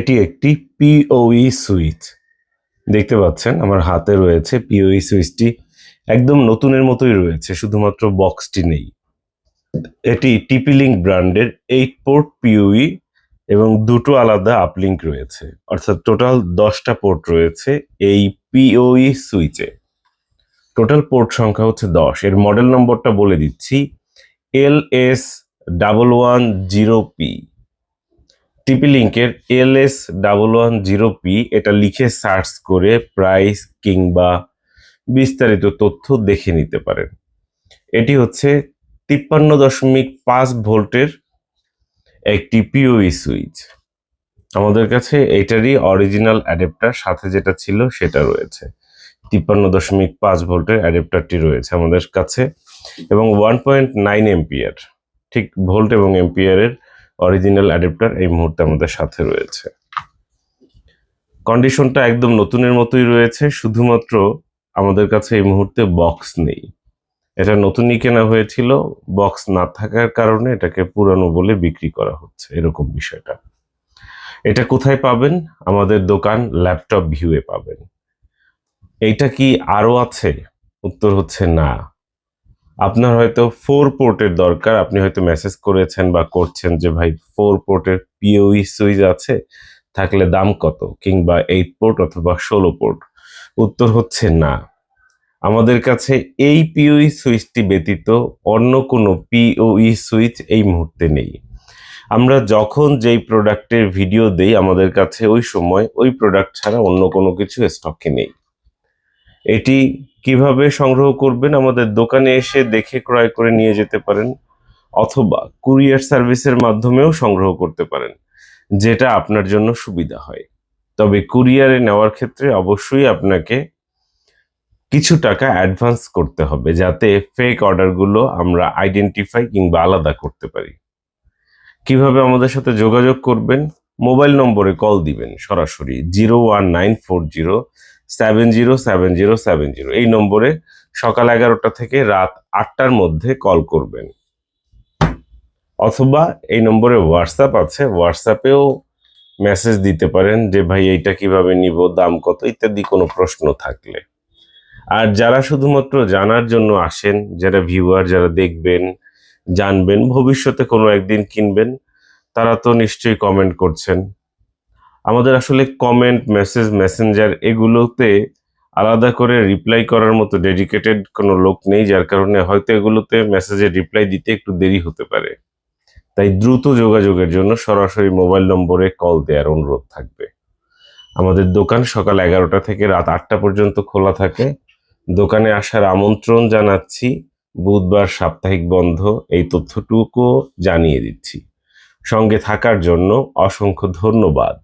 এটি একটি পিওই সুইচ। দেখতে পাচ্ছেন আমার হাতে রয়েছে পিওই সুইচটি। একদম নতুনের মতোই রয়েছে, শুধুমাত্র বক্সটি নেই। এটি টিপি-লিঙ্ক ব্র্যান্ডের 8 পোর্ট পিওই এবং দুটো আলাদা আপলিঙ্ক রয়েছে, অর্থাৎ টোটাল 10টা পোর্ট রয়েছে এই পিওই সুইচে। টোটাল পোর্ট সংখ্যা হচ্ছে 10। এর মডেল নম্বরটা বলে দিচ্ছি, LS1110P। টিপি-লিঙ্কের LS1110P এটা লিখে সার্চ করে প্রাইস কিংবা বিস্তারিত তথ্য দেখে নিতে পারেন। এটি হচ্ছে 53.5 ভোল্টের একটি পিওই সুইচ। আমাদের কাছে এটারই অরিজিনাল অ্যাডাপ্টার সাথে যেটা ছিল সেটা রয়েছে। 53.5 ভোল্টের অ্যাডাপ্টারটি রয়েছে আমাদের কাছে এবং 1.9 এম্পিয়ার, ঠিক ভোল্ট এবং এম্পিয়ারের অরিজিনাল অ্যাডাপ্টার এই মুহূর্তে আমাদের সাথে রয়েছে। কন্ডিশনটা একদম নতুনের মতোই রয়েছে, শুধুমাত্র আমাদের কাছে এই মুহূর্তে বক্স নেই। এটা নতুনই কেনা হয়েছিল, বক্স না থাকার কারণে এটাকে পুরানো বলে বিক্রি করা হচ্ছে, এরকম বিষয়টা। এটা কোথায় পাবেন? আমাদের দোকান ল্যাপটপ ভিউয়ে পাবেন। এইটা কি আরো আছে? উত্তর হচ্ছে না। আপনার হয়তো 4 পোর্টের দরকার, আপনি হয়তো মেসেজ করেছেন বা করছেন যে ভাই 4 পোর্টের পিওই সুইচ আছে, থাকলে দাম কত, কিংবা 8 পোর্ট অথবা 16 পোর্ট। উত্তর হচ্ছে না। আমাদের কাছে এই পিওই সুইচটি ব্যতীত অন্য কোনো পিওই সুইচ এই মুহূর্তে নেই। আমরা যখন যেই প্রোডাক্টের ভিডিও দেই আমাদের কাছে ওই সময় ওই প্রোডাক্ট ছাড়া অন্য কোনো কিছু স্টকে নেই। এটি কিভাবে সংগ্রহ করবেন? আমাদের দোকানে এসে দেখে ক্রয় করে নিয়ে যেতে পারেন, অথবা কুরিয়ার সার্ভিসের মাধ্যমেও সংগ্রহ করতে পারেন, যেটা আপনার জন্য সুবিধা হয়। তবে কুরিয়ারে নেওয়ার ক্ষেত্রে অবশ্যই আপনাকে কিছু টাকা অ্যাডভান্স করতে হবে, যাতে ফেক অর্ডারগুলো আমরা আইডেন্টিফাই কিংবা আলাদা করতে পারি। কিভাবে আমাদের সাথে যোগাযোগ করবেন? মোবাইল নম্বরে কল দিবেন সরাসরি 01940707070। এই নম্বরে সকাল 11টা থেকে রাত 8টার মধ্যে কল করবেন, অথবা এই নম্বরে হোয়াটসঅ্যাপ আছে, হোয়াটসঅ্যাপেও মেসেজ দিতে পারেন যে ভাই এইটা কিভাবে নিব, দাম কত, ইত্যাদি কোনো প্রশ্ন থাকলে। আর যারা শুধুমাত্র জানার জন্য আসেন, যারা ভিউয়ার, যারা দেখবেন, জানবেন, ভবিষ্যতে কোনো একদিন কিনবেন, তারা তো নিশ্চয়ই কমেন্ট করছেন। আমাদের আসলে কমেন্ট, মেসেজ, মেসেঞ্জার এগুলোতে আলাদা করে রিপ্লাই করার মতো ডেডিকেটেড কোনো লোক নেই, যার কারণে হয়তো এগুলোতে মেসেজের রিপ্লাই দিতে একটু দেরি হতে পারে। তাই দ্রুত যোগাযোগের জন্য সরাসরি মোবাইল নম্বরে কল দেওয়ার অনুরোধ থাকবে। আমাদের দোকান সকাল 11টা থেকে রাত 8টা পর্যন্ত খোলা থাকে। দোকানে আসার আমন্ত্রণ জানাচ্ছি। বুধবার সাপ্তাহিক বন্ধ, এই তথ্যটুকুও জানিয়ে দিচ্ছি। সঙ্গে থাকার জন্য অসংখ্য ধন্যবাদ।